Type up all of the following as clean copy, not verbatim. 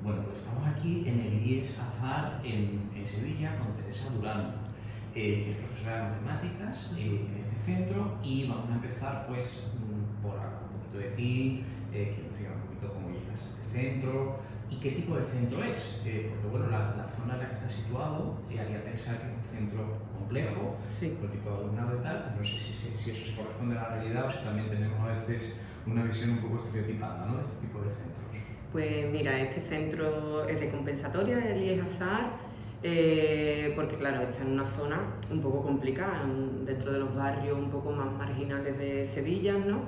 Bueno, pues estamos aquí en el IES Azar en Sevilla con Teresa Durán, que es profesora de matemáticas en este centro, y vamos a empezar pues por hablar un poquito de ti, que nos diga un poquito cómo llegas a este centro y qué tipo de centro es, porque bueno, la zona en la que está situado haría pensar que es un centro complejo, sí, por el tipo de alumnado y tal, pero no sé si eso se corresponde a la realidad o si también tenemos a veces una visión un poco estereotipada, ¿no?, de este tipo de centros. pues mira, este centro es de compensatoria, el IES Azar, porque claro, está en una zona un poco complicada, dentro de los barrios un poco más marginales de Sevilla, ¿no?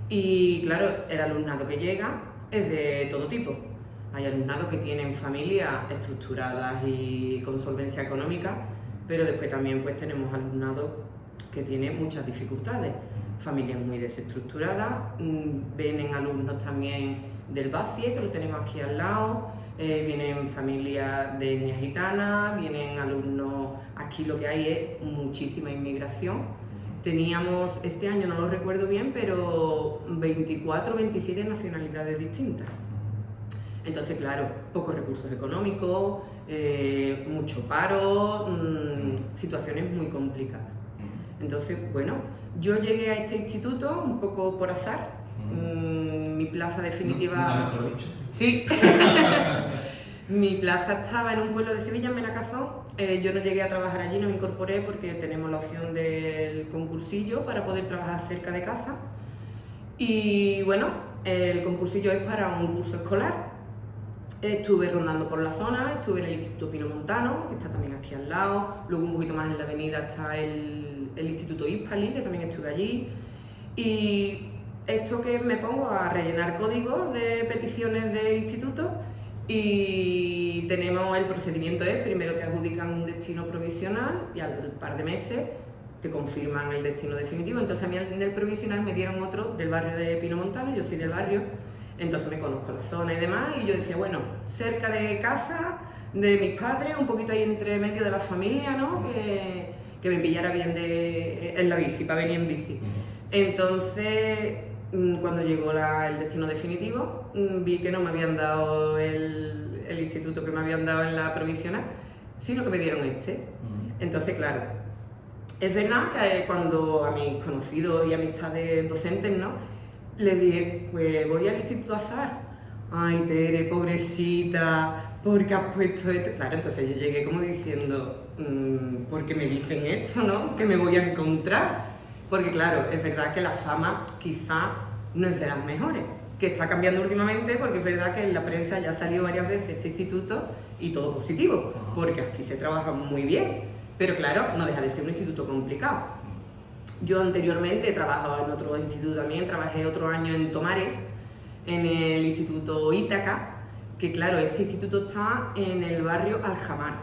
Y claro, el alumnado que llega es de todo tipo. Hay alumnados que tienen familias estructuradas y con solvencia económica, pero después también pues tenemos alumnado que tiene muchas dificultades. Familias muy desestructuradas, vienen alumnos también del BACIE, que lo tenemos aquí al lado, vienen familias de etnia gitana, vienen alumnos, aquí lo que hay es muchísima inmigración. Teníamos, este año no lo recuerdo bien, pero 24 o 27 nacionalidades distintas. Entonces, claro, pocos recursos económicos, mucho paro, situaciones muy complicadas. Entonces, bueno, yo llegué a este instituto un poco por azar. Mi plaza definitiva... Nunca mejor dicho. Sí. Mi plaza estaba en un pueblo de Sevilla, en Benacazón. Yo no llegué a trabajar allí, no me incorporé porque tenemos la opción del concursillo para poder trabajar cerca de casa. Y bueno, el concursillo es para un curso escolar. Estuve rondando por la zona, estuve en el Instituto Pino Montano, que está también aquí al lado. Luego un poquito más en la avenida está el Instituto Hispali, que también estuve allí. Y esto que me pongo a rellenar códigos de peticiones de institutos, y tenemos el procedimiento es, primero te adjudican un destino provisional y al par de meses te confirman el destino definitivo. Entonces a mí en el provisional me dieron otro del barrio de Pino Montano, yo soy del barrio, entonces me conozco la zona y demás, y yo decía, bueno, cerca de casa, de mis padres, un poquito ahí entre medio de la familia, ¿no?, que me pillara bien en la bici, para venir en bici. Entonces, cuando llegó el destino definitivo, vi que no me habían dado el instituto que me habían dado en la provisional, sino que me dieron este. Entonces, claro, es verdad que cuando a mis conocidos y amistades docentes, ¿no?, les dije, pues voy al Instituto Azar. Ay, Tere, pobrecita, ¿por qué has puesto esto? Claro, entonces yo llegué como diciendo, ¿por qué me dicen esto, no?, ¿qué me voy a encontrar? Porque claro, es verdad que la fama quizá no es de las mejores, que está cambiando últimamente, porque es verdad que en la prensa ya ha salido varias veces este instituto y todo positivo, porque aquí se trabaja muy bien, pero claro, no deja de ser un instituto complicado. Yo anteriormente he trabajado en otro instituto también, trabajé otro año en Tomares, en el Instituto Ítaca, que claro, este instituto está en el barrio Aljamar,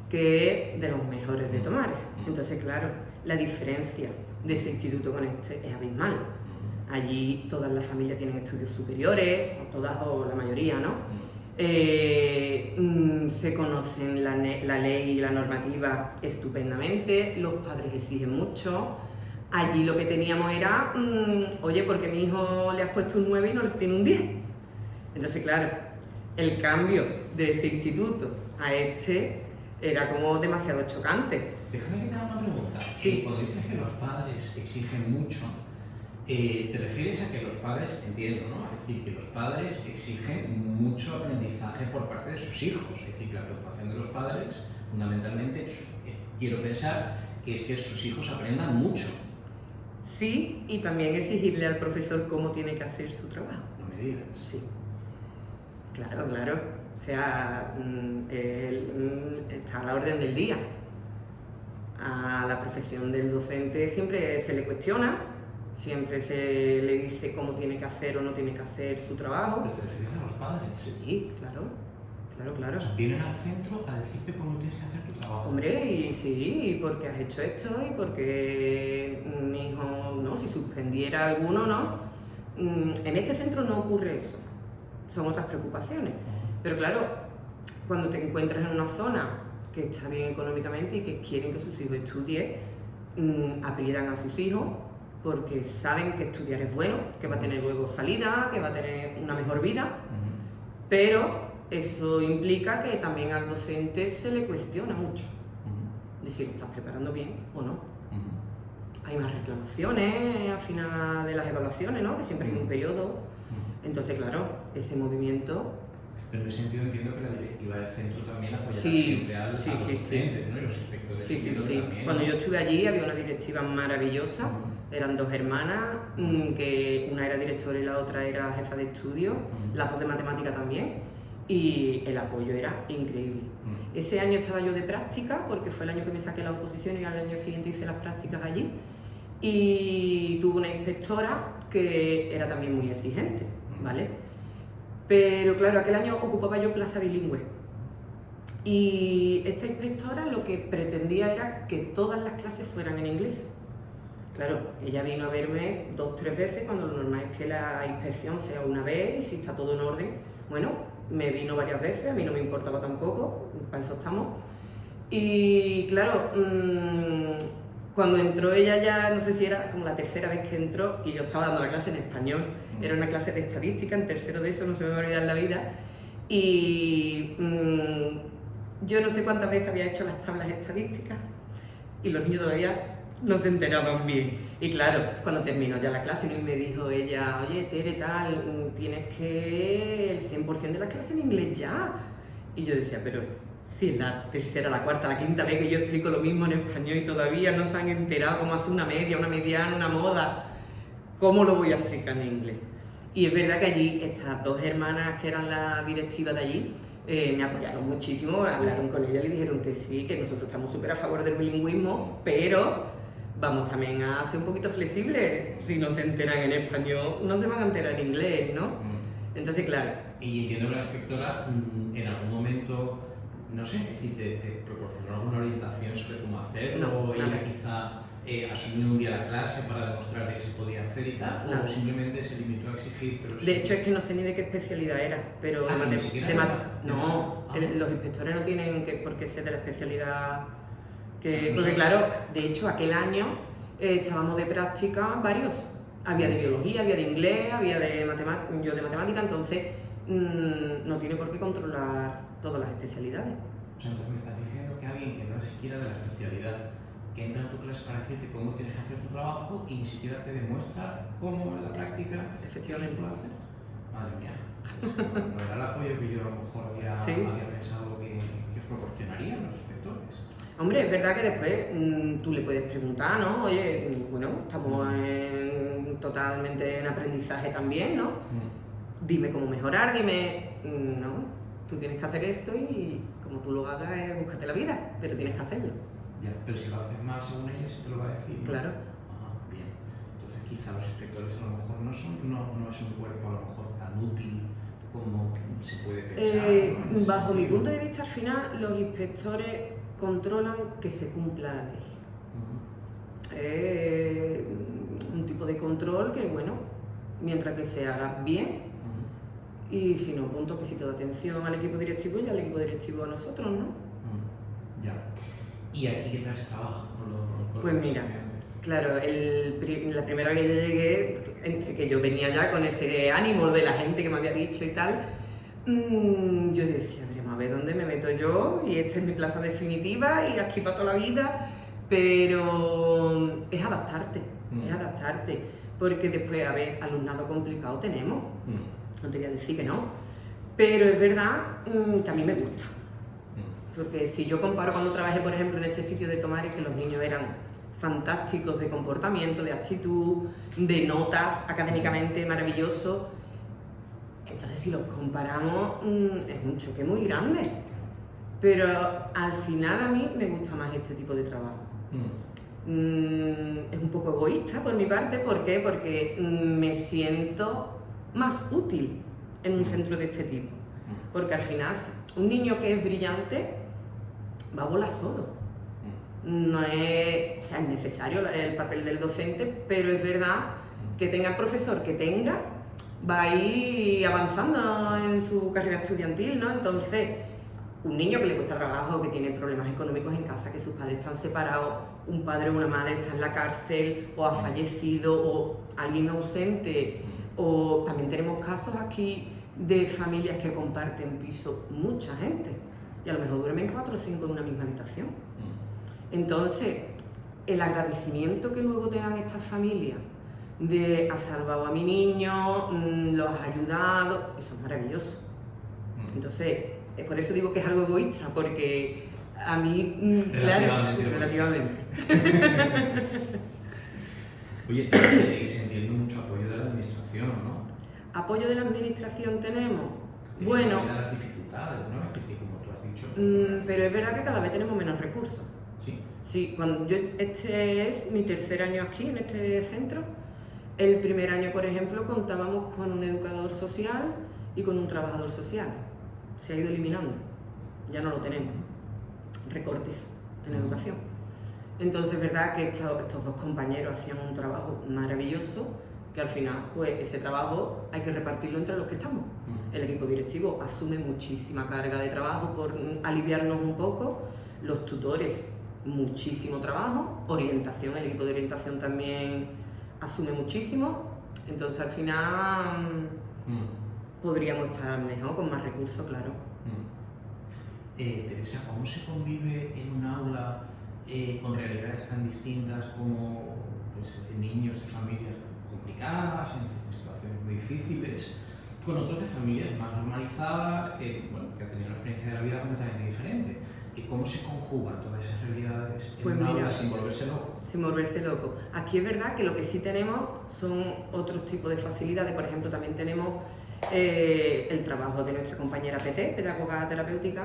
que es de los mejores de Tomares. Entonces, claro, la diferencia de ese instituto con este es abismal. Allí todas las familias tienen estudios superiores, o todas o la mayoría, ¿no? Se conocen la ley y la normativa estupendamente, los padres exigen mucho. Allí lo que teníamos era, oye, porque mi hijo le has puesto un 9 y no le tiene un 10. Entonces, claro, el cambio de ese instituto a este era como demasiado chocante. Déjame que te haga una pregunta. Sí. Cuando dices que los padres exigen mucho, ¿te refieres a que los padres, entiendo, ¿no?, es decir, que los padres exigen mucho aprendizaje por parte de sus hijos? Es decir, que la preocupación de los padres, fundamentalmente, quiero pensar que es que sus hijos aprendan mucho. Sí, y también exigirle al profesor cómo tiene que hacer su trabajo. No me digas. Sí, claro, claro. O sea, está a la orden del día. A la profesión del docente siempre se le cuestiona, siempre se le dice cómo tiene que hacer o no tiene que hacer su trabajo. ¿Pero te refieres a los padres? Sí, claro, claro, claro. O sea, vienen al centro a decirte cómo tienes que hacer tu trabajo. Hombre, y sí, y porque has hecho esto, y porque mi hijo, ¿no?, si suspendiera alguno, ¿no? En este centro no ocurre eso, son otras preocupaciones. Pero claro, cuando te encuentras en una zona que está bien económicamente y que quieren que sus hijos estudien, aprietan a sus hijos porque saben que estudiar es bueno, que va a tener luego salida, que va a tener una mejor vida, pero eso implica que también al docente se le cuestiona mucho. De si lo estás preparando bien o no. Hay más reclamaciones al final de las evaluaciones, ¿no? Que siempre hay un periodo. Entonces, claro, ese movimiento... Pero en ese sentido entiendo que la directiva del centro también apoyará Sí, siempre a los sí, docentes, ¿no? Y los inspectores. Sí. También. Cuando yo estuve allí había una directiva maravillosa. Eran dos hermanas, que una era directora y la otra era jefa de estudio, las dos de matemática también, y el apoyo era increíble. Ese año estaba yo de práctica, porque fue el año que me saqué la oposición y al año siguiente hice las prácticas allí, y tuve una inspectora que era también muy exigente, ¿vale? Pero claro, aquel año ocupaba yo plaza bilingüe, y esta inspectora lo que pretendía era que todas las clases fueran en inglés. Claro, ella vino a verme 2 o 3 veces, cuando lo normal es que la inspección sea una vez y si está todo en orden. Bueno, me vino varias veces, a mí no me importaba tampoco, para eso estamos. Y claro, cuando entró ella ya, no sé si era como la 3ª vez que entró, y yo estaba dando la clase en español, era una clase de estadística, en tercero de eso, no se me va a olvidar en la vida, y yo no sé cuántas veces había hecho las tablas estadísticas, y los niños todavía no se enteraban bien. Y claro, cuando terminó ya la clase, ¿no? Y me dijo ella, oye, Tere, tal, tienes que el 100% de la clase en inglés ya. Y yo decía, pero si es la 3ª, la 4ª, la 5ª vez que yo explico lo mismo en español y todavía no se han enterado cómo hacer una media, una mediana, una moda, ¿cómo lo voy a explicar en inglés? Y es verdad que allí estas dos hermanas que eran la directiva de allí, me apoyaron muchísimo, hablaron con ella y le dijeron que sí, que nosotros estamos súper a favor del bilingüismo, pero vamos también a ser un poquito flexibles. Si no se enteran en español, no se van a enterar en inglés, ¿no? Entonces, claro. Y entiendo que la inspectora en algún momento, no sé, es decir, te proporcionó alguna orientación sobre cómo hacerlo, No, o ella quizá asumió un día la clase para demostrarte que se podía hacer y tal, o simplemente se limitó a exigir. Pero de hecho, es que no sé ni de qué especialidad era, pero los inspectores no tienen por qué ser de la especialidad. Porque claro, de hecho aquel año estábamos de práctica varios. Había de biología, había de inglés, había de matemática, entonces no tiene por qué controlar todas las especialidades. O sea, entonces me estás diciendo que alguien que no es siquiera de la especialidad, que entra en tu clase para decirte cómo tienes que hacer tu trabajo y ni siquiera te demuestra cómo en la práctica efectivamente se puede hacer. Madre mía, no era el apoyo que yo a lo mejor había pensado que os proporcionarían los inspectores. Hombre, es verdad que después tú le puedes preguntar, ¿no? Oye, bueno, estamos totalmente en aprendizaje también, ¿no? Dime cómo mejorar, no, tú tienes que hacer esto y como tú lo hagas, búscate la vida, pero tienes que hacerlo. Ya, pero si lo haces mal según ellos, se te lo va a decir, ¿no? Claro. Bien. Entonces quizá los inspectores a lo mejor no es un cuerpo a lo mejor tan útil como se puede pensar, ¿no? Bajo mi punto de vista, al final, los inspectores controlan que se cumpla la ley. Un tipo de control que, bueno, mientras que se haga bien, y si no, un toquecito de atención al equipo directivo y al equipo directivo a nosotros, ¿no? Ya. ¿Y aquí qué tal se trabaja con pues mira, claro, la primera vez que yo llegué, entre que yo venía ya con ese ánimo de la gente que me había dicho y tal, yo decía, veremos a ver dónde me meto yo, y esta es mi plaza definitiva y aquí para toda la vida, pero es adaptarte, porque después, a ver, alumnado complicado tenemos, no te voy a decir que no, pero es verdad que a mí me gusta. Porque si yo comparo cuando trabajé, por ejemplo, en este sitio de Tomares, que los niños eran fantásticos de comportamiento, de actitud, de notas académicamente maravillosos, entonces si los comparamos es un choque muy grande. Pero al final a mí me gusta más este tipo de trabajo. Es un poco egoísta por mi parte, ¿por qué? Porque me siento más útil en un centro de este tipo. Porque al final un niño que es brillante va a volar solo. No es, o sea, es necesario el papel del docente, pero es verdad que tenga el profesor que tenga, va a ir avanzando en su carrera estudiantil, ¿no? Entonces, un niño que le cuesta trabajo, que tiene problemas económicos en casa, que sus padres están separados, un padre o una madre está en la cárcel, o ha fallecido, o alguien ausente, o también tenemos casos aquí de familias que comparten piso, mucha gente, y a lo mejor duermen 4 o 5 en una misma habitación. Entonces, el agradecimiento que luego te dan estas familias de has salvado a mi niño, lo has ayudado, eso es maravilloso. Entonces, por eso digo que es algo egoísta, porque a mí, claro, relativamente. Oye, tenéis, entiendo, mucho apoyo de la administración, ¿no? ¿Apoyo de la administración tenemos? Tienen Bueno, las dificultades, ¿no? Es decir, como tú has dicho. pero es verdad que cada vez tenemos menos recursos. Sí. Sí, este es mi tercer año aquí, en este centro. El primer año, por ejemplo, contábamos con un educador social y con un trabajador social. Se ha ido eliminando, ya no lo tenemos. Recortes en educación. Entonces es verdad que estos dos compañeros hacían un trabajo maravilloso, que al final, pues ese trabajo hay que repartirlo entre los que estamos. El equipo directivo asume muchísima carga de trabajo por aliviarnos un poco, los tutores muchísimo trabajo, orientación, el equipo de orientación también asume muchísimo, entonces al final podríamos estar mejor, con más recursos, claro. Teresa, ¿cómo se convive en un aula con realidades tan distintas como pues, niños de familias complicadas, en situaciones muy difíciles, con otros de familias más normalizadas que, bueno, que han tenido una experiencia de la vida completamente diferente? ¿Y cómo se conjugan todas esas realidades en un aula sin volverse loco? Sin volverse loco. Aquí es verdad que lo que sí tenemos son otros tipos de facilidades. Por ejemplo, también tenemos el trabajo de nuestra compañera PT, pedagoga terapéutica.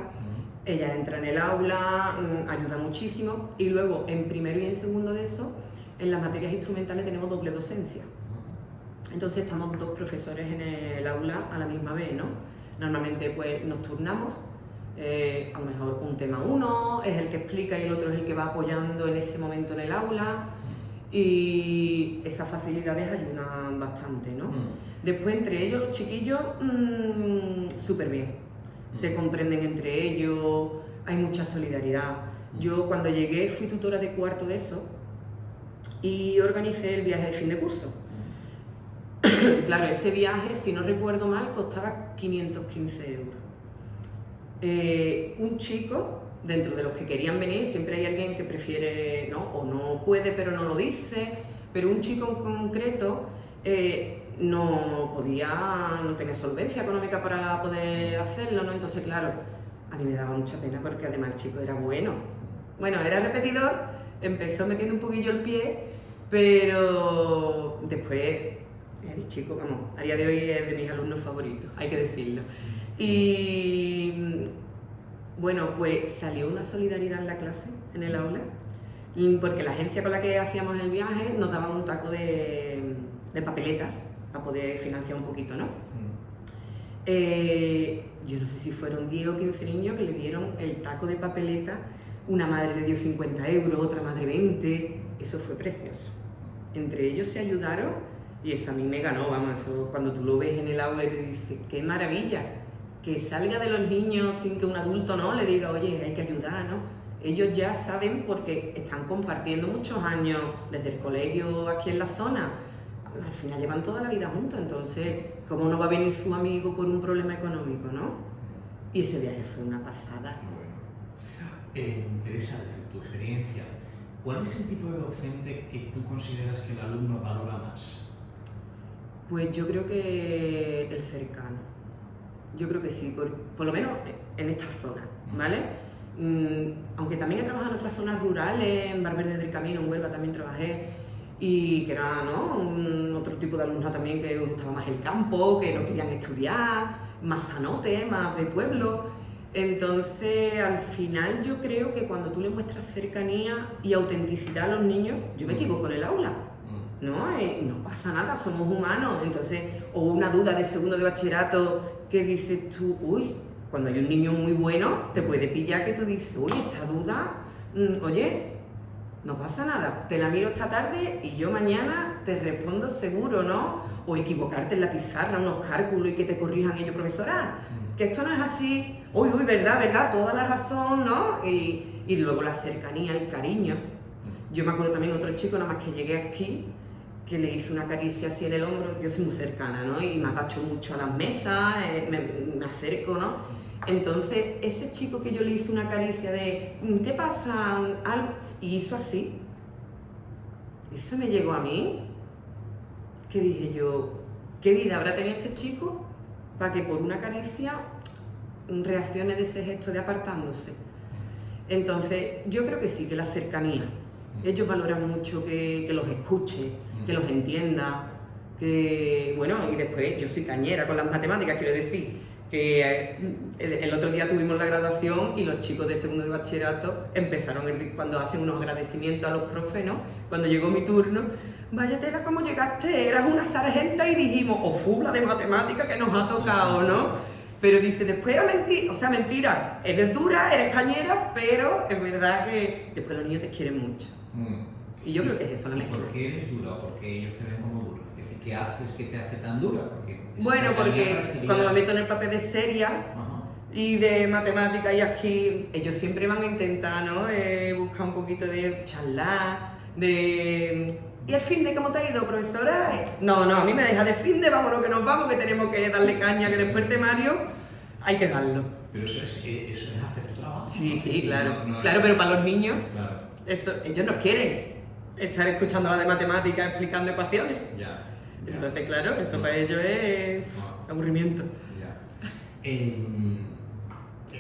Ella entra en el aula, ayuda muchísimo, y luego en primero y en segundo de eso, en las materias instrumentales tenemos doble docencia. Entonces estamos dos profesores en el aula a la misma vez, ¿no? Normalmente pues nos turnamos, a lo mejor un tema uno es el que explica y el otro es el que va apoyando en ese momento en el aula, y esas facilidades ayudan bastante, ¿no? Después entre ellos los chiquillos, súper bien. Se comprenden entre ellos, hay mucha solidaridad. Yo cuando llegué fui tutora de cuarto de eso y organicé el viaje de fin de curso. Claro, ese viaje, si no recuerdo mal, costaba 515 euros. Un chico, dentro de los que querían venir, siempre hay alguien que prefiere, ¿no? O no puede pero no lo dice, pero un chico en concreto no tenía solvencia económica para poder hacerlo, ¿no? Entonces, claro, a mí me daba mucha pena porque además el chico era bueno. Bueno, era repetidor, empezó metiendo un poquillo el pie, pero después el chico, vamos, a día de hoy es de mis alumnos favoritos, hay que decirlo. Y bueno, pues salió una solidaridad en la clase, en el aula, porque la agencia con la que hacíamos el viaje nos daban un taco de papeletas para poder financiar un poquito, ¿no? Yo no sé si fueron 10 o 15 niños que le dieron el taco de papeleta, una madre le dio 50 euros, otra madre 20, eso fue precioso. Entre ellos se ayudaron y eso a mí me ganó, vamos, eso, cuando tú lo ves en el aula y te dices, ¡qué maravilla! Que salga de los niños sin que un adulto no le diga, oye, hay que ayudar, ¿no? Ellos ya saben porque están compartiendo muchos años desde el colegio aquí en la zona. Al final llevan toda la vida juntos, entonces, ¿cómo no va a venir su amigo por un problema económico, no? Y ese viaje fue una pasada. Bueno. Teresa, desde tu experiencia, ¿cuál es el tipo de docente que tú consideras que el alumno valora más? Pues yo creo que el cercano. Yo creo que sí, por lo menos en esta zona, ¿vale? Aunque también he trabajado en otras zonas rurales, en Valverde del Camino, en Huelva también trabajé, y que era, ¿no? Otro tipo de alumnos también que les gustaba más el campo, que no querían estudiar, más sanote, más de pueblo. Entonces, al final yo creo que cuando tú le muestras cercanía y autenticidad a los niños, yo me equivoco en el aula, ¿no? No pasa nada, somos humanos. Entonces, o una duda de segundo de bachillerato que dices tú, uy, cuando hay un niño muy bueno, te puede pillar que tú dices, uy, esta duda, oye, no pasa nada, te la miro esta tarde y yo mañana te respondo seguro, ¿no? O equivocarte en la pizarra, unos cálculos y que te corrijan ellos, profesora, que esto no es así, uy, verdad, toda la razón, ¿no? Y luego la cercanía, el cariño. Yo me acuerdo también otro chico, nada más que llegué aquí, que le hice una caricia así en el hombro. Yo soy muy cercana, ¿no? Y me agacho mucho a las mesas, me acerco, ¿no? Entonces, ese chico que yo le hice una caricia de ¿qué pasa? Algo, y hizo así. Eso me llegó a mí, que dije yo, ¿qué vida habrá tenido este chico para que por una caricia reaccione de ese gesto de apartándose? Entonces, yo creo que sí, que la cercanía. Ellos valoran mucho que los escuche, que los entienda, que, bueno, y después yo soy cañera con las matemáticas, quiero decir, que el otro día tuvimos la graduación y los chicos de segundo de bachillerato empezaron, cuando hacen unos agradecimientos a los profes, ¿no? Cuando llegó mi turno, vaya tela, ¿cómo llegaste? Eras una sargenta, y dijimos, fula de matemáticas que nos ha tocado, ¿no? Pero dice, después era mentira, o sea, mentira, eres dura, eres cañera, pero es verdad que después los niños te quieren mucho. Y yo creo que es eso la mezcla. ¿Por qué eres dura o por qué ellos te ven como dura? Es decir, ¿qué haces que te hace tan dura? Bueno, porque cuando me meto en el papel de seria y de matemática y aquí, ellos siempre van a intentar, ¿no? Buscar un poquito de charlar, de... ¿Y el fin de cómo te ha ido, profesora? No, a mí me deja de fin de, vámonos que nos vamos, que tenemos que darle caña, que después el temario hay que darlo. Pero eso es hacer tu trabajo. Sí, sí, claro. No claro, pero para los niños, claro. Ellos no quieren estar escuchando la de matemáticas, explicando ecuaciones. Ya. Entonces, claro, eso para ellos es aburrimiento. Ya.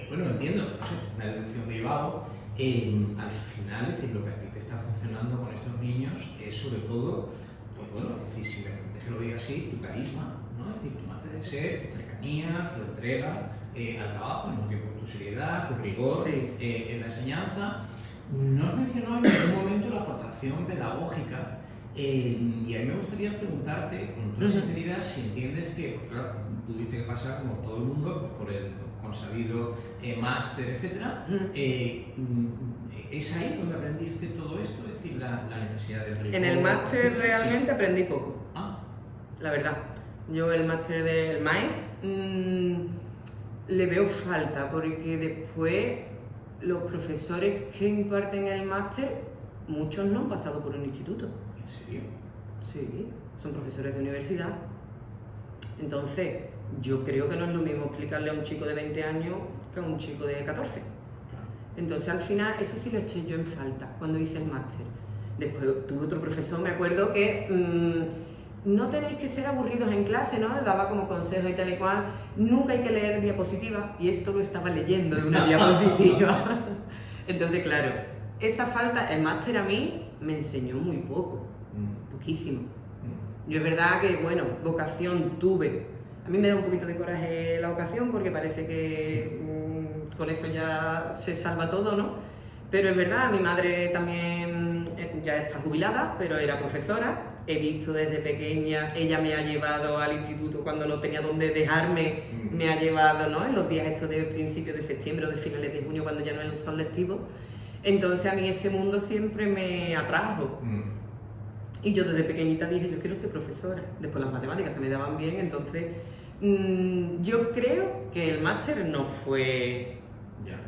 Bueno, entiendo, no sé, la deducción que yo hago, al final, es decir, lo que a ti te está funcionando con estos niños es sobre todo, pues bueno, es decir, si me permites que lo diga así, tu carisma, ¿no? Es decir, tu manera de ser, tu cercanía, tu entrega al trabajo, al mismo tiempo tu seriedad, tu rigor en la enseñanza. No has mencionado en ningún momento la aportación pedagógica, y a mí me gustaría preguntarte, con toda sinceridad, si entiendes que, porque, claro, tuviste que pasar, como todo el mundo, pues, por el consabido máster, etc. ¿Es ahí donde aprendiste todo esto? Es decir, la necesidad de rigor. En el máster realmente aprendí poco, Ah. la verdad. Yo el máster del MAES le veo falta, porque después los profesores que imparten el máster, muchos no han pasado por un instituto. ¿En serio? Sí, son profesores de universidad. Entonces, yo creo que no es lo mismo explicarle a un chico de 20 años que a un chico de 14. Entonces, al final, eso sí lo eché yo en falta cuando hice el máster. Después tuve otro profesor, me acuerdo que no tenéis que ser aburridos en clase, ¿no? Daba como consejo y tal y cual. Nunca hay que leer diapositivas, y esto lo estaba leyendo de una diapositiva. Entonces, claro, esa falta, el máster a mí me enseñó muy poco, poquísimo. Yo es verdad que, bueno, vocación tuve. A mí me da un poquito de coraje la vocación, porque parece que con eso ya se salva todo, ¿no? Pero es verdad, mi madre también ya está jubilada, pero era profesora. He visto desde pequeña, ella me ha llevado al instituto cuando no tenía dónde dejarme, me ha llevado, ¿no? En los días estos de principios de septiembre o de finales de junio, cuando ya no son lectivos. Entonces a mí ese mundo siempre me atrajo. Y yo desde pequeñita dije, yo quiero ser profesora. Después las matemáticas se me daban bien, entonces yo creo que el máster no fue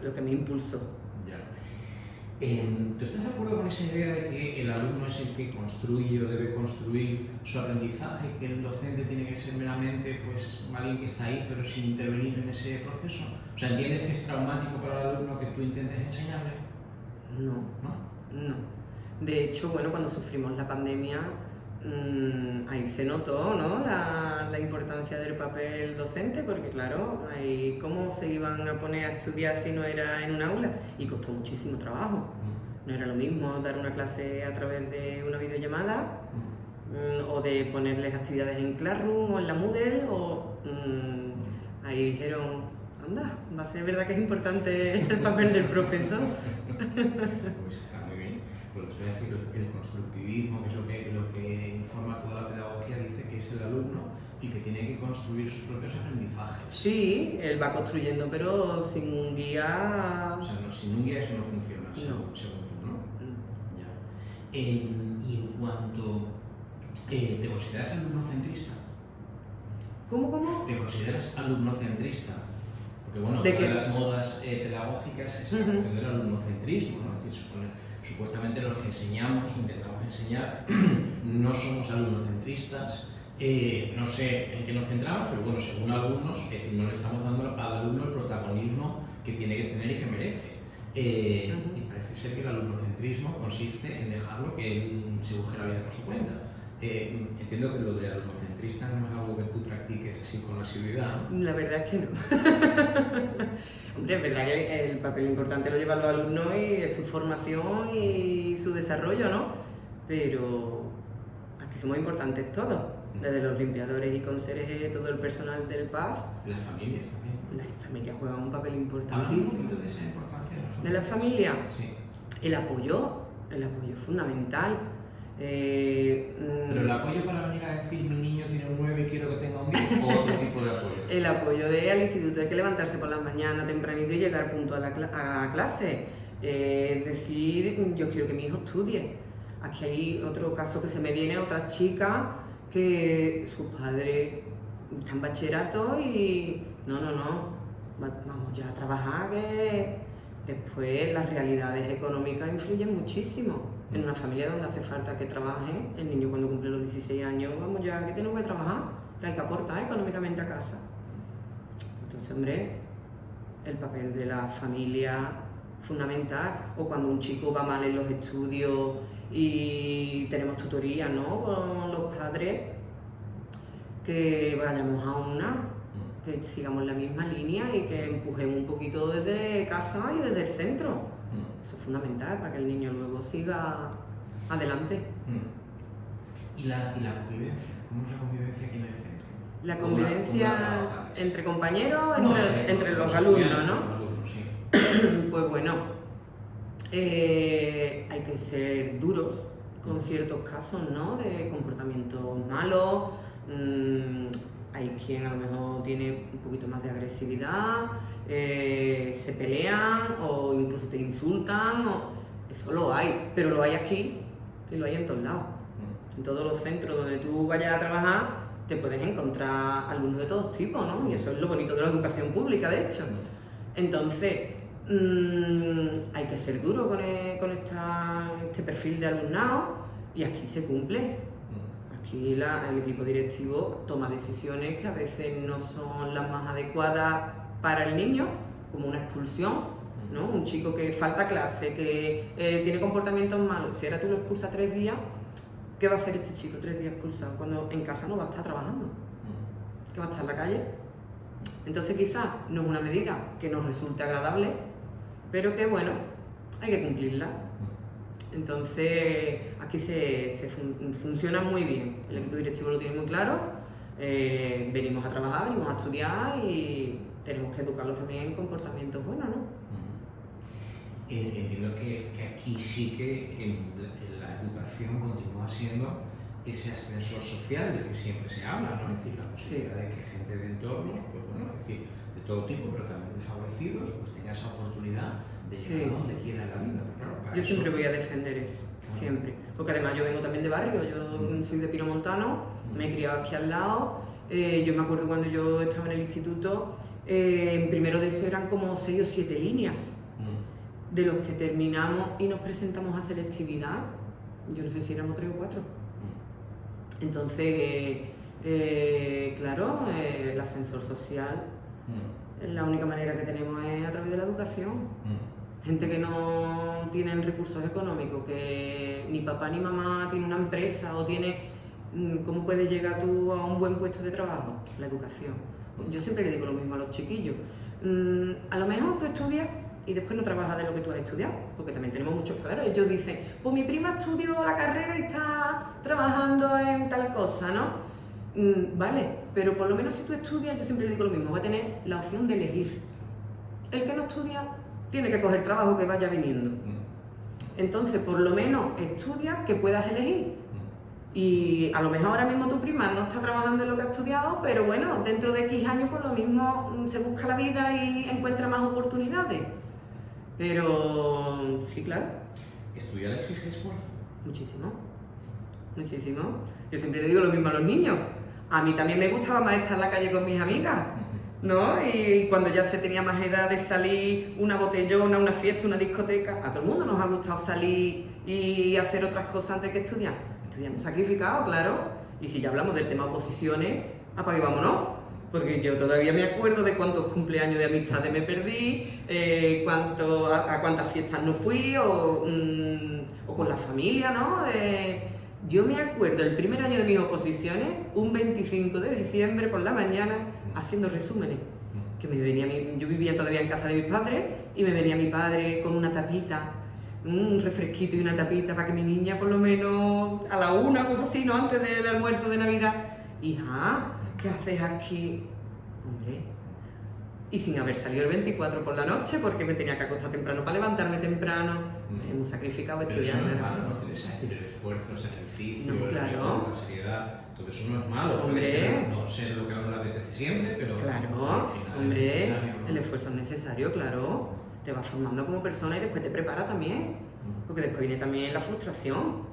lo que me impulsó. ¿Tú estás de acuerdo con esa idea de que el alumno es el que construye o debe construir su aprendizaje, que el docente tiene que ser meramente pues, alguien que está ahí pero sin intervenir en ese proceso? O sea, ¿entiendes que es traumático para el alumno que tú intentes enseñarle? No. De hecho, bueno, cuando sufrimos la pandemia, ahí se notó, ¿no? la importancia del papel docente, porque claro, ahí cómo se iban a poner a estudiar si no era en un aula, y costó muchísimo trabajo. No era lo mismo dar una clase a través de una videollamada o de ponerles actividades en Classroom o en la Moodle, ahí dijeron, anda, va a ser verdad que es importante el papel del profesor. Pues está muy bien. Porque eso es que el constructivismo, que es lo que informa toda la pedagogía, dice que es el alumno y que tiene que construir sus propios aprendizajes. Sí, él va construyendo, pero sin un guía... O sea, sin un guía eso no funciona, según tú, ¿no? Ya. Y en cuanto... ¿te consideras alumnocentrista? ¿Cómo? ¿Te consideras alumnocentrista? Porque bueno, ¿De una qué? de las modas pedagógicas es la cuestión del alumnocentrismo, ¿no? Es decir, supuestamente los que enseñamos, intentamos enseñar, no somos alumnocentristas, no sé en qué nos centramos, pero bueno, según algunos, es decir, no le estamos dando al alumno el protagonismo que tiene que tener y que merece. Y parece ser que el alumnocentrismo consiste en dejarlo que él se busque la vida por su cuenta. Entiendo que lo de alumnocentrista no es algo que tú practiques así con asiduidad, ¿no? La verdad es que no. Hombre, es verdad que el papel importante lo llevan los alumnos y es su formación y su desarrollo, ¿no? Pero aquí somos importantes todos, desde los limpiadores y conserjes, todo el personal del PAS. Las familias también. Las familias juegan un papel Hablamos un importantísimo. poquito de esa importancia de la familia. ¿De la familia? Sí. El apoyo es fundamental. Pero el apoyo para venir a decir mi niño tiene un 9 y quiero que tenga un 10 o otro tipo de apoyo. El apoyo al instituto, hay que levantarse por las mañanas tempranito y llegar puntual a clase. Es decir, yo quiero que mi hijo estudie. Aquí hay otro caso que se me viene, otra chica que sus padres están en bachillerato y no, vamos ya a trabajar, que después las realidades económicas influyen muchísimo. En una familia donde hace falta que trabaje, el niño cuando cumple los 16 años, vamos ya, que tenemos que trabajar, que hay que aportar económicamente a casa. Entonces, hombre, el papel de la familia fundamental, o cuando un chico va mal en los estudios y tenemos tutoría, ¿no?, con los padres, que vayamos a una, que sigamos la misma línea y que empujemos un poquito desde casa y desde el centro. Eso es fundamental para que el niño luego siga adelante. ¿Y la convivencia? ¿Cómo es la convivencia aquí en el centro? La convivencia entre compañeros, No, entre los alumnos, ¿no? Los alumnos, sí. Pues bueno, hay que ser duros con ciertos casos, ¿no?, de comportamientos malos. Hay quien a lo mejor tiene un poquito más de agresividad, se pelean o incluso te insultan. Eso lo hay, pero lo hay aquí y lo hay en todos lados. En todos los centros donde tú vayas a trabajar te puedes encontrar alumnos de todos tipos, ¿no? Y eso es lo bonito de la educación pública, de hecho. Entonces, hay que ser duro con este perfil de alumnado y aquí se cumple. Aquí el equipo directivo toma decisiones que a veces no son las más adecuadas para el niño, como una expulsión, ¿no? Un chico que falta a clase, que tiene comportamientos malos, si ahora tú lo expulsas 3 días, ¿qué va a hacer este chico 3 días expulsado? Cuando en casa no va a estar trabajando, que va a estar en la calle. Entonces quizás no es una medida que nos resulte agradable, pero que bueno, hay que cumplirla. Entonces aquí funciona muy bien, el equipo directivo lo tiene muy claro, venimos a trabajar, venimos a estudiar y tenemos que educarlos también en comportamientos buenos, ¿no? Entiendo que aquí sí que la educación continúa siendo ese ascensor social del que siempre se habla, ¿no? Es decir, la posibilidad de que gente de entornos, pues bueno, es decir, de todo tipo, pero también desfavorecidos, pues tenga esa oportunidad de llegar a donde quiera en la vida. Pero claro, para yo eso... siempre voy a defender eso, siempre. Porque además yo vengo también de barrio, yo soy de Pinomontano, me he criado aquí al lado. Yo me acuerdo cuando yo estaba en el instituto, en primero de eso eran como 6 o 7 líneas, de los que terminamos y nos presentamos a selectividad, yo no sé si éramos 3 o 4. Entonces, claro, el ascensor social, la única manera que tenemos es a través de la educación. Gente que no tienen recursos económicos, que ni papá ni mamá tiene una empresa o tiene... ¿Cómo puedes llegar tú a un buen puesto de trabajo? La educación. Yo siempre le digo lo mismo a los chiquillos. A lo mejor tú estudias y después no trabajas de lo que tú has estudiado, porque también tenemos muchos, claro, ellos dicen, pues mi prima estudió la carrera y está trabajando en tal cosa, ¿no? Vale, pero por lo menos si tú estudias, yo siempre le digo lo mismo, va a tener la opción de elegir. El que no estudia tiene que coger trabajo que vaya viniendo. Entonces, por lo menos estudia que puedas elegir. Y a lo mejor ahora mismo tu prima no está trabajando en lo que ha estudiado, pero bueno, dentro de X años por lo mismo se busca la vida y encuentra más oportunidades. Pero sí, claro. ¿Estudiar exige esfuerzo? Muchísimo, muchísimo. Yo siempre le digo lo mismo a los niños. A mí también me gustaba más estar en la calle con mis amigas, ¿no? Y cuando ya se tenía más edad de salir, una botellona, una fiesta, una discoteca, a todo el mundo nos ha gustado salir y hacer otras cosas antes que estudiar. Estudiamos sacrificado, claro, y si ya hablamos del tema oposiciones, apague vámonos. Porque yo todavía me acuerdo de cuántos cumpleaños de amistades me perdí, a cuántas fiestas no fui, o con la familia, ¿no? Yo me acuerdo el primer año de mis oposiciones, un 25 de diciembre por la mañana, haciendo resúmenes. Que yo vivía todavía en casa de mis padres y me venía mi padre con una tapita, un refresquito y una tapita para que mi niña por lo menos a la 1, cosa así, ¿no? Antes del almuerzo de Navidad. Hija, ¿qué haces aquí? Hombre, y sin haber salido el 24 por la noche porque me tenía que acostar temprano para levantarme temprano. Hemos sacrificado Pero estudiar. eso no es malo, no tienes que hacer el esfuerzo, el sacrificio, No, claro. la seriedad, todo eso no es malo. Hombre. No ser lo que a uno le apetece siempre, pero Claro, al final hombre, es necesario, ¿no? el esfuerzo es necesario, claro. Te vas formando como persona y después te prepara también. Porque después viene también la frustración.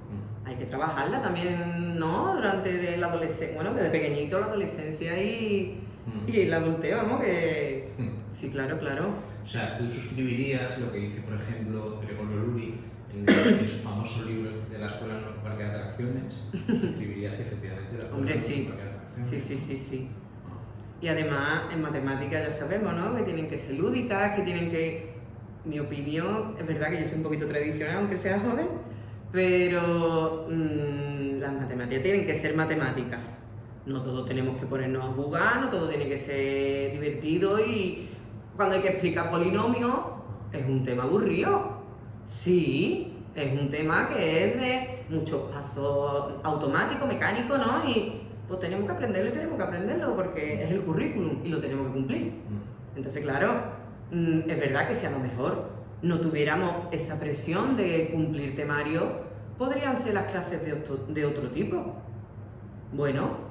Hay que trabajarla también, ¿no? Durante la adolescencia, bueno, desde pequeñito la adolescencia y la adultez, vamos, que... Sí, claro, claro. O sea, tú suscribirías lo que dice, por ejemplo, Gregorio Luri en su famoso libro de la escuela no es un parque de atracciones, suscribirías que efectivamente la escuela Hombre, no es sí. un parque de atracciones. Sí. Y además, en matemáticas ya sabemos, ¿no? Que tienen que ser lúdicas, que tienen que... Mi opinión, es verdad que yo soy un poquito tradicional, aunque sea joven, pero las matemáticas tienen que ser matemáticas. No todos tenemos que ponernos a jugar, no todo tiene que ser divertido y cuando hay que explicar polinomios es un tema aburrido. Sí, es un tema que es de muchos pasos automáticos, mecánicos, ¿no? Y pues tenemos que aprenderlo porque es el currículum y lo tenemos que cumplir. Entonces, claro, es verdad que si a lo mejor no tuviéramos esa presión de cumplir temario, podrían ser las clases de otro tipo. Bueno,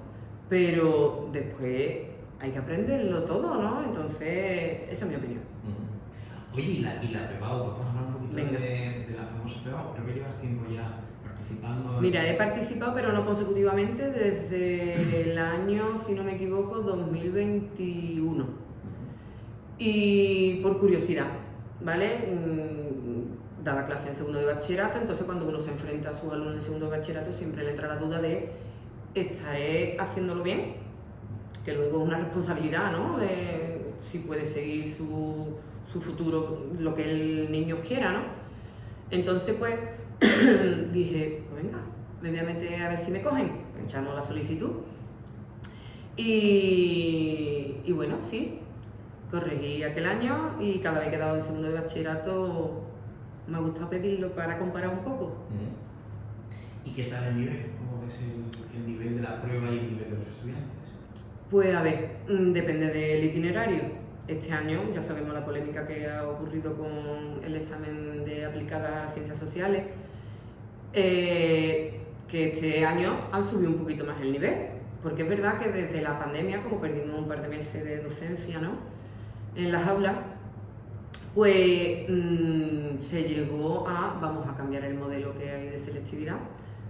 pero después hay que aprenderlo todo, ¿no? Entonces, esa es mi opinión. Oye, ¿y la PEBAU? ¿Vamos a hablar un poquito Venga. de la famosa PEBAU? Creo que llevas tiempo ya participando. Mira, he participado, pero no consecutivamente, desde el año, si no me equivoco, 2021. Y por curiosidad, ¿vale? Daba clase en segundo de bachillerato, entonces cuando uno se enfrenta a sus alumnos en segundo de bachillerato siempre le entra la duda de ¿estaré haciéndolo bien? Que luego es una responsabilidad, ¿no? De si puede seguir su futuro, lo que el niño quiera, ¿no? Entonces, pues, dije, pues venga, me voy a meter a ver si me cogen. Echamos la solicitud. Y bueno, sí, corregí aquel año y cada vez que he quedado en segundo de bachillerato me ha gustado pedirlo para comparar un poco. ¿Y qué tal el nivel? ¿Cómo ves el nivel de la prueba y el nivel de los estudiantes? Pues a ver, depende del itinerario. Este año ya sabemos la polémica que ha ocurrido con el examen de aplicadas a ciencias sociales, que este año han subido un poquito más el nivel, porque es verdad que desde la pandemia, como perdimos un par de meses de docencia, ¿no?, en las aulas, pues se llegó a, vamos a cambiar el modelo que hay de selectividad,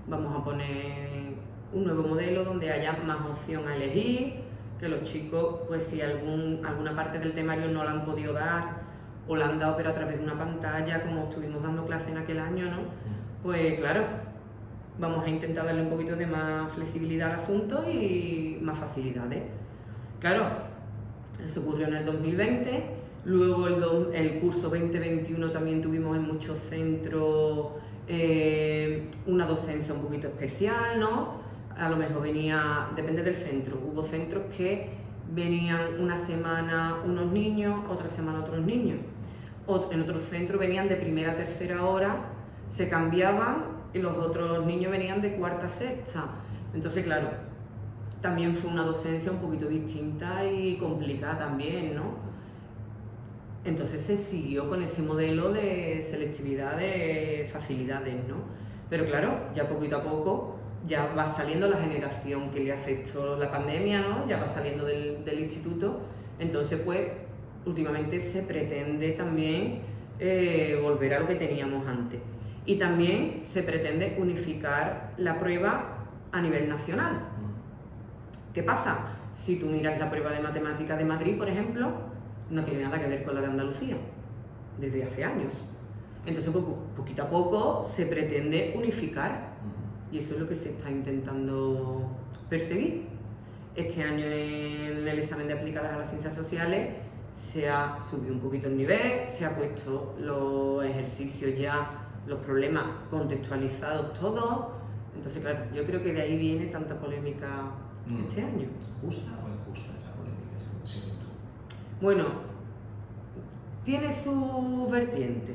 vamos a poner un nuevo modelo donde haya más opción a elegir, que los chicos, pues si alguna parte del temario no la han podido dar o la han dado pero a través de una pantalla, como estuvimos dando clase en aquel año, ¿no? Pues claro, vamos a intentar darle un poquito de más flexibilidad al asunto y más facilidades. Claro, eso ocurrió en el 2020, luego el curso 2021 también tuvimos en muchos centros una docencia un poquito especial, ¿no? A lo mejor venía, depende del centro, hubo centros que venían una semana unos niños, otra semana otros niños. En otros centros venían de primera a tercera hora, se cambiaban y los otros niños venían de cuarta a sexta. Entonces, claro, también fue una docencia un poquito distinta y complicada también, ¿no? Entonces se siguió con ese modelo de selectividad de facilidades, ¿no? Pero claro, ya poquito a poco ya va saliendo la generación que le afectó la pandemia, ¿no? Ya va saliendo del instituto, entonces pues últimamente se pretende también volver a lo que teníamos antes. Y también se pretende unificar la prueba a nivel nacional. ¿Qué pasa? si tú miras la prueba de matemáticas de Madrid, por ejemplo, no tiene nada que ver con la de Andalucía, desde hace años. Entonces, pues, poquito a poco se pretende unificar y eso es lo que se está intentando perseguir. Este año en el examen de aplicadas a las ciencias sociales se ha subido un poquito el nivel, se ha puesto los ejercicios ya, los problemas contextualizados todos. Entonces, claro, yo creo que de ahí viene tanta polémica este año. ¿Justa o injusta esa polémica, según tú? Bueno, tiene su vertiente.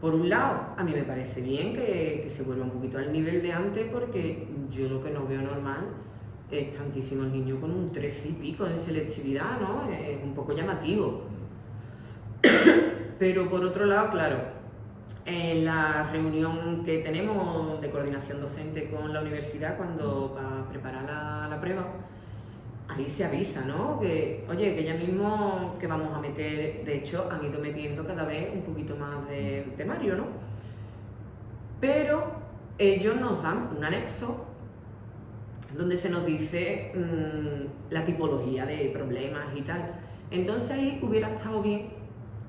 Por un lado, a mí me parece bien que se vuelva un poquito al nivel de antes, porque yo lo que no veo normal es tantísimos niños con un 13 y pico en selectividad, ¿no? Es un poco llamativo. Pero por otro lado, claro, en la reunión que tenemos de coordinación docente con la universidad cuando va a preparar la prueba, ahí se avisa, ¿no? Que, oye, que ya mismo que vamos a meter, de hecho han ido metiendo cada vez un poquito más de temario, ¿no? Pero ellos nos dan un anexo donde se nos dice la tipología de problemas y tal. Entonces ahí hubiera estado bien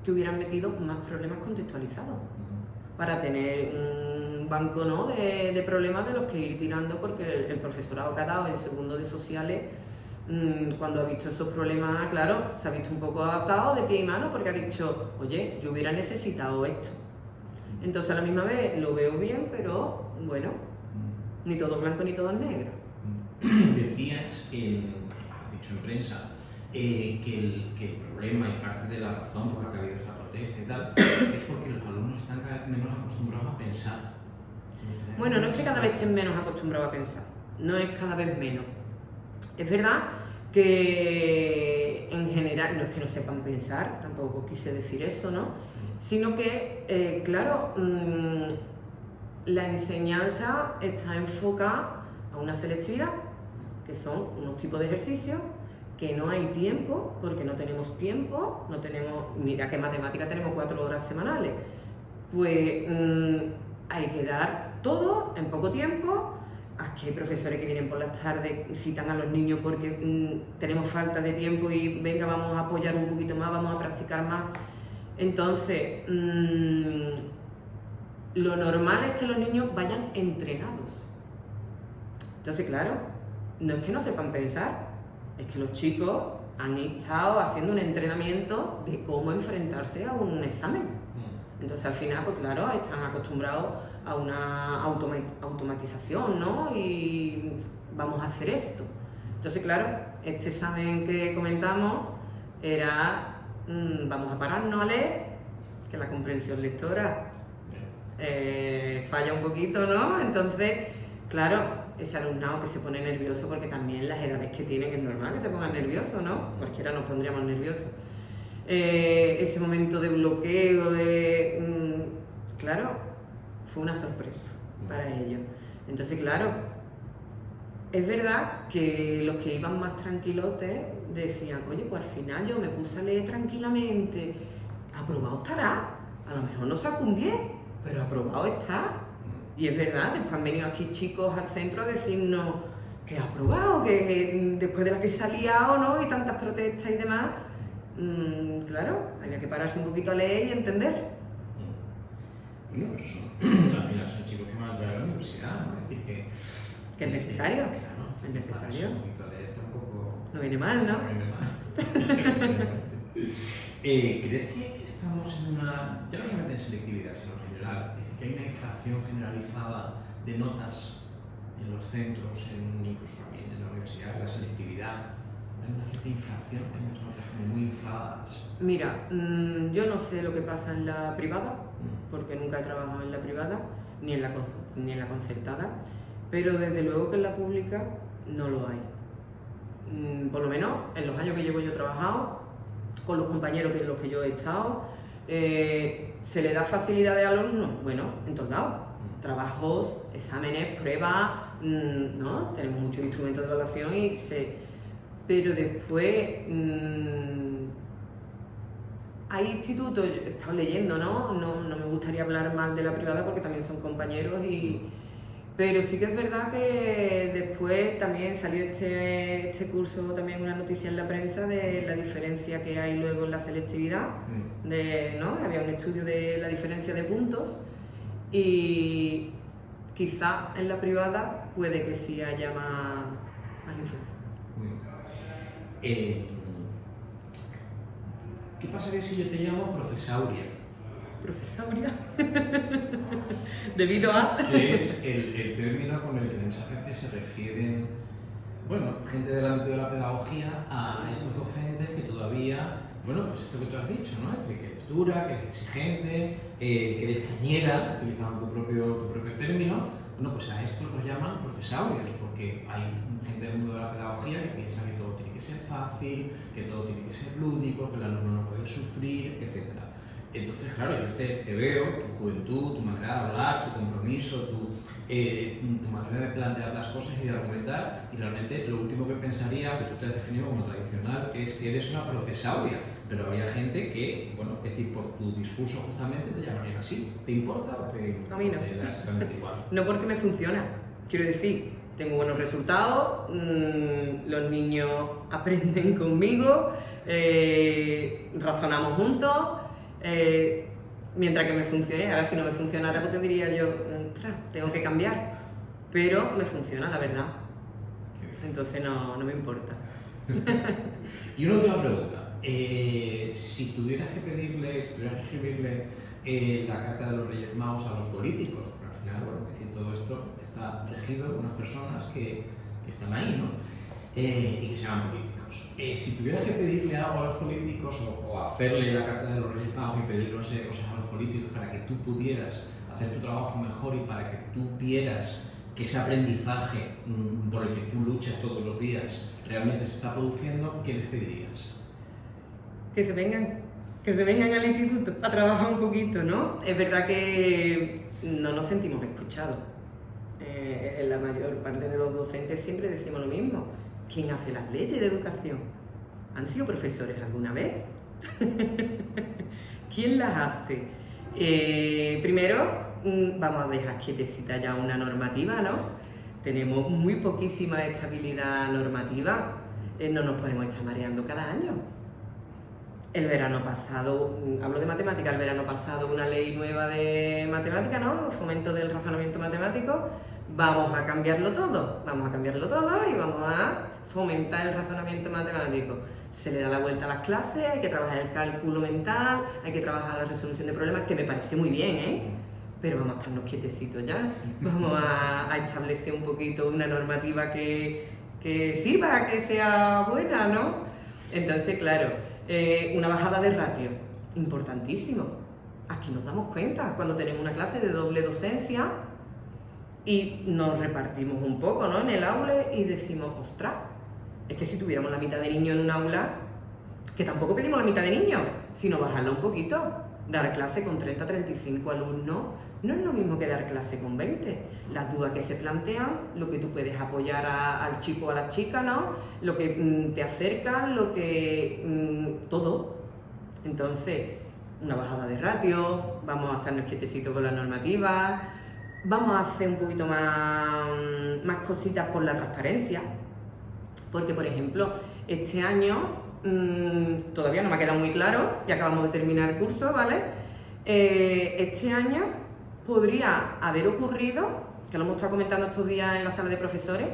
que hubieran metido más problemas contextualizados para tener un banco, ¿no? de problemas de los que ir tirando, porque el profesorado que ha dado en segundo de sociales, cuando ha visto esos problemas, claro, se ha visto un poco adaptado de pie y mano porque ha dicho, oye, yo hubiera necesitado esto. Entonces a la misma vez lo veo bien, pero bueno, ni todo es blanco ni todo es negro. Decías, has dicho en prensa, que el problema y parte de la razón por la que ha habido esta protesta y tal es porque los alumnos están cada vez menos acostumbrados a pensar. Bueno, no es que cada vez estén menos acostumbrados a pensar, no es cada vez menos. Es verdad que en general, no es que no sepan pensar, tampoco quise decir eso, ¿no? Sino que, claro, la enseñanza está enfocada a una selectividad, que son unos tipos de ejercicios que no hay tiempo, porque no tenemos tiempo, no tenemos, mira que en matemática tenemos 4 horas semanales, pues hay que dar todo en poco tiempo. Aquí hay profesores que vienen por las tardes, citan a los niños porque tenemos falta de tiempo y venga, vamos a apoyar un poquito más, vamos a practicar más. Entonces, lo normal es que los niños vayan entrenados. Entonces, claro, no es que no sepan pensar, es que los chicos han estado haciendo un entrenamiento de cómo enfrentarse a un examen. Entonces, al final, pues claro, están acostumbrados a una automatización, ¿no? Y vamos a hacer esto. Entonces, claro, este examen que comentamos era, vamos a pararnos a leer, que la comprensión lectora falla un poquito, ¿no? Entonces, claro, ese alumnado que se pone nervioso, porque también las edades que tienen es normal que se pongan nerviosos, ¿no? Cualquiera nos pondríamos nerviosos. Ese momento de bloqueo, claro, fue una sorpresa para ellos. Entonces, claro, es verdad que los que iban más tranquilotes decían, oye, pues al final yo me puse a leer tranquilamente, aprobado estará, a lo mejor no saco un 10, pero aprobado está. Y es verdad, después han venido aquí chicos al centro a decirnos que ha aprobado, que después de la que se ha liado, ¿no? Y tantas protestas y demás, claro, había que pararse un poquito a leer y entender. Bueno, pero al final son chicos que van a entrar a la universidad, ¿no? Es decir, que es necesario. Claro, es necesario. Un poquito a leer tampoco. No viene mal, ¿no? No viene mal. ¿Crees que estamos en una, ya no solamente en selectividad, sino en general, es decir, que hay una inflación generalizada de notas en los centros, incluso también en la universidad, en la selectividad? Hay una cierta inflación, hay unas notas como muy infladas. Mira, yo no sé lo que pasa en la privada, porque nunca he trabajado en la privada, ni en la concertada, pero desde luego que en la pública no lo hay. Por lo menos en los años que llevo yo trabajado, con los compañeros en los que yo he estado, ¿se le da facilidades a los alumnos? Bueno, en todos lados. Trabajos, exámenes, pruebas, ¿no? Tenemos muchos instrumentos de evaluación y pero después hay institutos, he estado leyendo, ¿no? No me gustaría hablar mal de la privada porque también son compañeros Pero sí que es verdad que después también salió este curso, también una noticia en la prensa de la diferencia que hay luego en la selectividad, ¿no? Había un estudio de la diferencia de puntos y quizá en la privada puede que sí haya más influencia. ¿Qué pasaría si yo te llamo profesauria? Profesauria. Debido a... Que es el término con el que muchas veces se refieren, bueno, gente del ámbito de la pedagogía a estos docentes que todavía, bueno, pues esto que tú has dicho, ¿no? Es decir, que eres dura, que eres exigente, que eres cañera, utilizando tu propio término. Bueno, pues a estos los llaman profesaurios, porque hay gente del mundo de la pedagogía que piensa que todo tiene que ser fácil, que todo tiene que ser lúdico, que el alumno no puede sufrir, etc. Entonces, claro, yo te veo, tu juventud, tu manera de hablar, tu compromiso, tu manera de plantear las cosas y de argumentar, y realmente lo último que pensaría, que tú te has definido como tradicional, es que eres una profesauria, pero habría gente que, bueno, es decir, por tu discurso justamente te llamarían así. ¿Te importa o a mí no. te da exactamente igual? No, porque me funciona. Quiero decir, tengo buenos resultados, los niños aprenden conmigo, razonamos juntos. Mientras que me funcione. Ahora si no me funcionara pues te diría yo, ostras, tengo que cambiar, pero me funciona, la verdad, entonces no me importa. Y una última pregunta, si tuvieras que escribirle la carta de los Reyes Magos a los políticos, porque al final, bueno, es decir, todo esto está regido por unas personas que están ahí, ¿no? Y que se llaman políticos. Si tuvieras que pedirle algo a los políticos o hacerle la carta de los Reyes Magos y pedirle cosas a los políticos para que tú pudieras hacer tu trabajo mejor y para que tú vieras que ese aprendizaje por el que tú luchas todos los días realmente se está produciendo, ¿qué les pedirías? Que se vengan al instituto a trabajar un poquito, ¿no? Es verdad que no nos sentimos escuchados. En la mayor parte de los docentes siempre decimos lo mismo. ¿Quién hace las leyes de educación? ¿Han sido profesores alguna vez? ¿Quién las hace? Primero, vamos a dejar quietecita ya una normativa, ¿no? Tenemos muy poquísima estabilidad normativa, no nos podemos estar mareando cada año. El verano pasado, hablo de matemática, el verano pasado una ley nueva de matemática, ¿no? Fomento del razonamiento matemático. Vamos a cambiarlo todo y vamos a fomentar el razonamiento matemático. Se le da la vuelta a las clases, hay que trabajar el cálculo mental, hay que trabajar la resolución de problemas, que me parece muy bien, ¿eh? Pero vamos a estarnos quietecitos ya, vamos a establecer un poquito una normativa que sirva, que sea buena, ¿no? Entonces, claro, una bajada de ratio, importantísimo. Aquí nos damos cuenta, cuando tenemos una clase de doble docencia, y nos repartimos un poco, ¿no?, en el aula y decimos, ostras, es que si tuviéramos la mitad de niños en un aula, que tampoco pedimos la mitad de niños, sino bajarlo un poquito, dar clase con 30-35 alumnos, no es lo mismo que dar clase con 20. Las dudas que se plantean, lo que tú puedes apoyar al chico o a la chica, ¿no?, lo que te acercan, lo que... todo. Entonces, una bajada de ratio, vamos a estarnos quietecitos con las normativas, vamos a hacer un poquito más cositas por la transparencia, porque, por ejemplo, este año todavía no me ha quedado muy claro, ya acabamos de terminar el curso, ¿vale? Este año podría haber ocurrido, que lo hemos estado comentando estos días en la sala de profesores,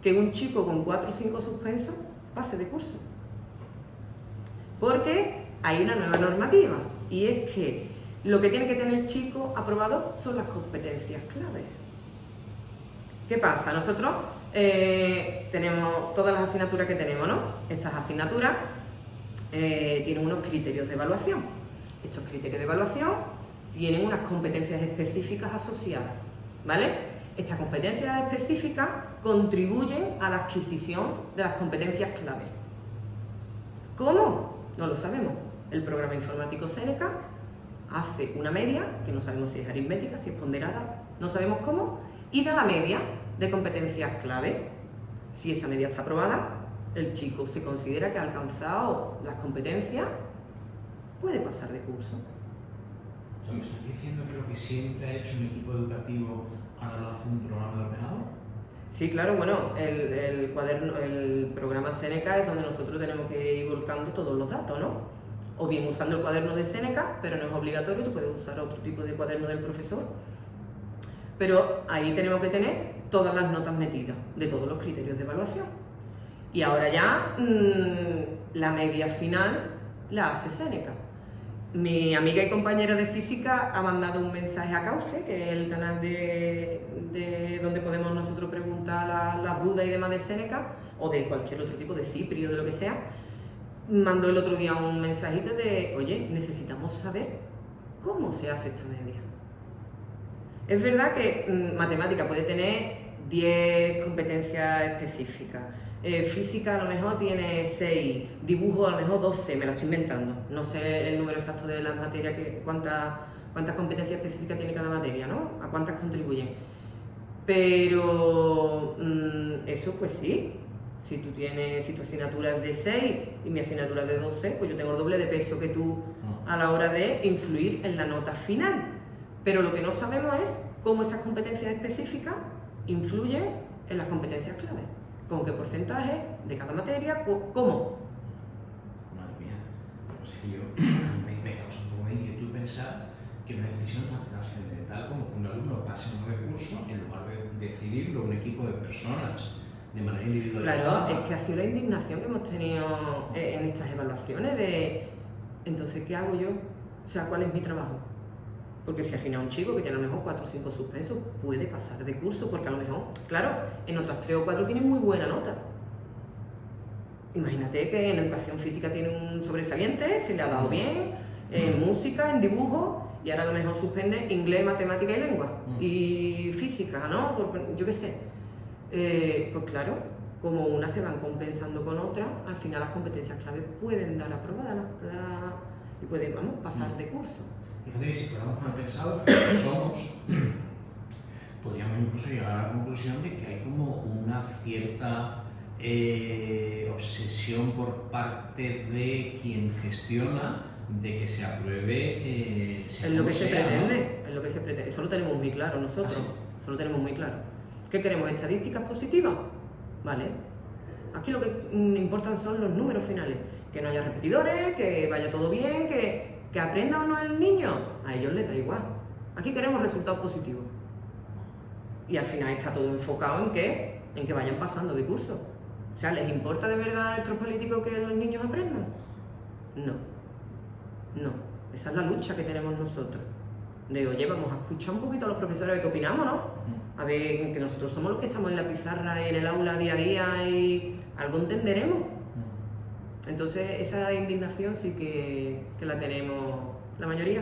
que un chico con 4 o 5 suspensos pase de curso. Porque hay una nueva normativa, y es que lo que tiene que tener el chico aprobado son las competencias clave. ¿Qué pasa? Nosotros tenemos todas las asignaturas que tenemos, ¿no? Estas asignaturas tienen unos criterios de evaluación. Estos criterios de evaluación tienen unas competencias específicas asociadas, ¿vale? Estas competencias específicas contribuyen a la adquisición de las competencias clave. ¿Cómo? No lo sabemos. El programa informático Seneca hace una media, que no sabemos si es aritmética, si es ponderada, no sabemos cómo, y da la media de competencias clave. Si esa media está aprobada, el chico se considera que ha alcanzado las competencias, puede pasar de curso. O sea, me estás diciendo que lo que siempre ha hecho un equipo educativo a la hora de hacer un programa Sí, claro, bueno, el cuaderno, el programa Seneca es donde nosotros tenemos que ir volcando todos los datos, ¿no? O bien usando el cuaderno de Seneca, pero no es obligatorio, tú puedes usar otro tipo de cuaderno del profesor. Pero ahí tenemos que tener todas las notas metidas de todos los criterios de evaluación. Y ahora ya la media final la hace Seneca. Mi amiga y compañera de física ha mandado un mensaje a Cauce, que es el canal de donde podemos nosotros preguntar las dudas y demás de Seneca, o de cualquier otro tipo, de Cipri o de lo que sea. Mandó el otro día un mensajito de, oye, necesitamos saber cómo se hace esta media. Es verdad que matemática puede tener 10 competencias específicas. Física a lo mejor tiene 6, dibujo a lo mejor 12, me la estoy inventando. No sé el número exacto de las materias, cuántas competencias específicas tiene cada materia, ¿no? A cuántas contribuyen. Pero eso pues sí, si tu asignatura es de 6 y mi asignatura es de 12, pues yo tengo el doble de peso que tú a la hora de influir en la nota final. Pero lo que no sabemos es cómo esas competencias específicas influyen en las competencias clave. ¿Con qué porcentaje de cada materia? ¿Cómo? Madre mía, pues es que yo me causa un poco de inquietud pensar que una decisión tan trascendental como que un alumno pase un recurso en lugar de decidirlo un equipo de personas de manera individualizada. Claro, es que ha sido la indignación que hemos tenido en estas evaluaciones de entonces, ¿qué hago yo? O sea, ¿cuál es mi trabajo? Porque si al final un chico que tiene a lo mejor 4 o 5 suspensos puede pasar de curso, porque a lo mejor, claro, en otras 3 o 4 tiene muy buena nota. Imagínate que en educación física tiene un sobresaliente, se le ha dado bien, en música, en dibujo, y ahora a lo mejor suspende inglés, matemática y lengua, y física, ¿no? Yo qué sé. Pues claro, como unas se van compensando con otras, al final las competencias clave pueden dar aprobada y pueden, vamos, pasar de curso. Fíjate que si fuéramos mal pensados, como somos, podríamos incluso llegar a la conclusión de que hay como una cierta obsesión por parte de quien gestiona de que se apruebe. Es lo que se pretende, es lo que se pretende. Eso lo tenemos muy claro nosotros. ¿Ah, sí? Eso lo tenemos muy claro. ¿Qué queremos? ¿Estadísticas positivas? Vale. Aquí lo que importan son los números finales. Que no haya repetidores, que vaya todo bien, que aprenda o no el niño. A ellos les da igual. Aquí queremos resultados positivos. Y al final está todo enfocado en que vayan pasando de curso. O sea, ¿les importa de verdad a nuestros políticos que los niños aprendan? No. No. Esa es la lucha que tenemos nosotros. De, oye, vamos a escuchar un poquito a los profesores de qué opinamos, ¿no? A ver, que nosotros somos los que estamos en la pizarra y en el aula día a día y algo entenderemos. Entonces, esa indignación sí que la tenemos la mayoría.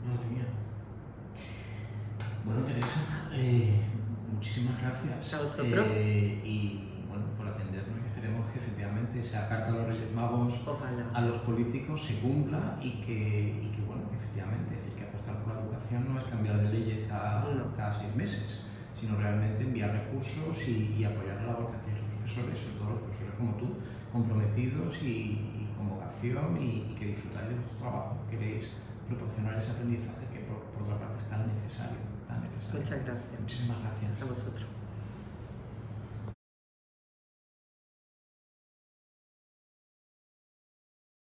Madre mía. Bueno, Teresa, muchísimas gracias. A vosotros. Y bueno, por atendernos, y esperemos que efectivamente esa carta a los Reyes Magos Ojalá. a los políticos se cumpla y que bueno, que efectivamente, es decir, que apostar por la educación no es cambiar de leyes cada 6 meses, sino realmente enviar recursos y apoyar la labor que hacen los profesores, sobre todo los profesores como tú, comprometidos y con vocación y que disfrutáis de vuestro trabajo, que queréis proporcionar ese aprendizaje que por otra parte es tan necesario, tan necesario. Muchas gracias. Muchísimas gracias. A vosotros.